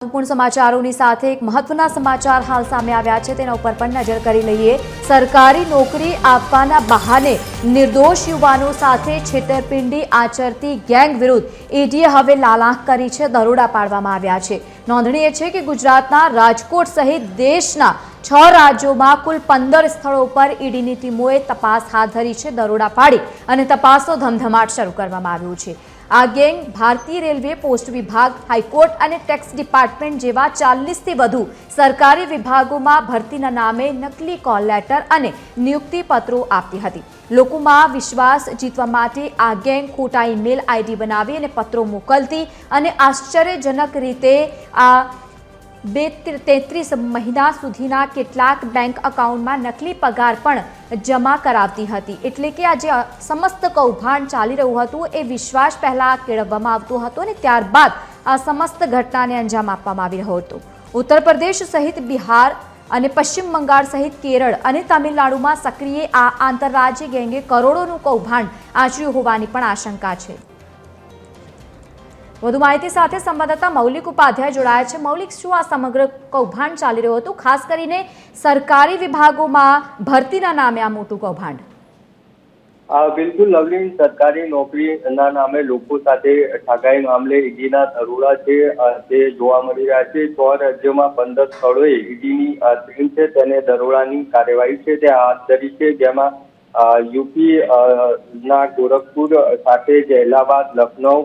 महत्वपूर्ण समाचारों साथ एक महत्वना समाचार हाल सामे आव्या छे तेना उपर पण नजर करी लईए। सरकारी नौकरी आपवाना बहाने निर्दोष युवानो साथे छेतरपिंडी आचरती गैंग विरुद्ध ईडीए हवे लालांक करी छे, दरोड़ा पाडवामां आव्या छे। नोंधनीय छे के गुजरातना राजकोट सहित देशना 6 राज्यों कुल 15 स्थलों पर ईडीनी टीमोए तपास हाथ धरी है। दरोड़ा पाड़ी और तपासनो धमधमाट शुरू करवामां आव्यो छे। आ गैंग भारतीय रेलवे, पोस्ट विभाग, हाईकोर्ट और टैक्स डिपार्टमेंट जेवा 40 थी वधु सरकारी विभागों में भर्तीना नामे नकली कॉल लेटर और नियुक्ति पत्रों आपती हती। लोकोमां विश्वास जीतवा माटे आ गैंग खोटा ईमेल आईडी बनावी अने पत्रों मोकलती अने आश्चर्यजनक रीते आ 33 महीना सुधीना केटलाक बैंक अकाउंट में नकली पगार पण जमा करावती हती। एटले के आज समस्त कौभांड चाली रह्युं हतुं ए विश्वास पहला केळववामां आवतो हतो अने त्यारबाद आ समस्त घटनाने अंजाम आपवामां आवी रह्यो हतो। उत्तर प्रदेश सहित बिहार અને પશ્ચિમ બંગાળ સહિત કેરળ અને તમિલનાડુમાં સક્રિય આ આંતરરાજ્ય ગેંગે કરોડોનું કૌભાંડ આચર્યું હોવાની પણ આશંકા છે। વધુ માહિતી સાથે સંવાદદાતા મૌલિક ઉપાધ્યાય જોડાયા છે। મૌલિક, શું આ સમગ્ર કૌભાંડ ચાલી રહ્યું હતું, ખાસ કરીને સરકારી વિભાગોમાં ભરતીના નામે આ મોટું કૌભાંડ? बिल्कुल लवली, सरकारी नौकरी नामे लोको साथे ठगाई मामले ईडीना दरोड़ा छे ते जोवा मळी रह्या छे। 6 राज्यों 15 स्थळोए ईडीनी टीम छे तेने दरोड़ानी कार्यवाही छे ते हाथ धरी छे, जेमां यूपी ना गोरखपुर साथे ज इलाहाबाद, लखनऊ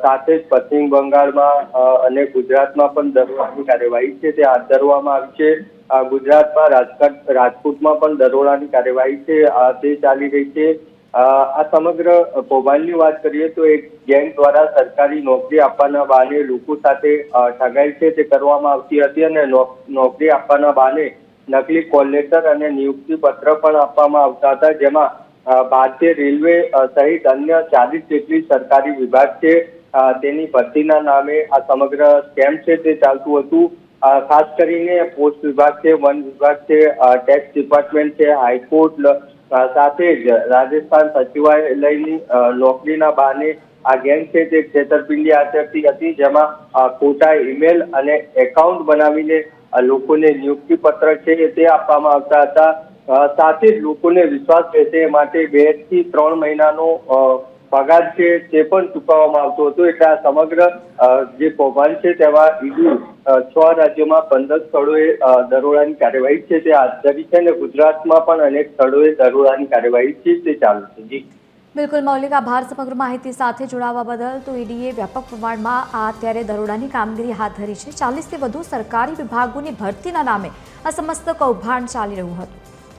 साथे ज पश्चिम बंगाळमां अने गुजरातमां पण दरोड़ानी कार्यवाही छे ते हाथ धरवामां आवी छे। गुजरात में राजकोट में पण दरोड़ानी कार्यवाही ते चाली रही है। आ समग्र कौभांडनी बात करिए तो एक गैंग द्वारा सरकारी नौकरी आपवाना बहाने लोको साथे ठगाई छे ते करवामां आवती हती अने नौकरी आपवाना बहाने नकली कॉल लेटर अने नियुक्ति पत्र पण आपवामां आवता हता, जेमां भारतीय रेलवे सहित अन्य 40 जेटली सरकारी विभाग छे तेनी भर्तीना नामे आ समग्र स्केम छे ते चालतुं हतुं। खास करीने पोस्ट विभाग है, वन विभाग है, टैक्स डिपार्टमेंट है, हाईकोर्ट साथे ज राजस्थान सचिवालयनी नौकरीना बहाने आ गैंग छे ते छेतरपिंडी आचरती हती, जेमां खोटा ईमेल अने एकाउंट बनावीने लोकोने नियुक्ति पत्र छे ते आपवामां आवता हता। साथे ज लोकोने विश्वास बेसे ए माटे 2 થી 3 महीनानो पगार छे ते पण चूकववामां आवतो हतो। એટલે આ સમગ્ર જે કૌભાંડ છે તેમાં ઈડી 6 રાજ્યોમાં 15 સ્થળોએ દરોડાની કાર્યવાહી છે તે હાથ ધરી છે અને ગુજરાતમાં પણ અનેક સ્થળોએ દરોડાની કાર્યવાહી છે તે ચાલુ છે। જી બિલકુલ મૌલિક, આભાર સમગ્ર માહિતી સાથે જોડાવા બદલ। તો ઈડીએ વ્યાપક પ્રમાણમાં આ અત્યારે દરોડાની કામગીરી હાથ ધરી છે। 40થી વધુ સરકારી વિભાગોની ભરતીના નામે આ સમસ્ત કૌભાંડ ચાલી રહ્યું હતું।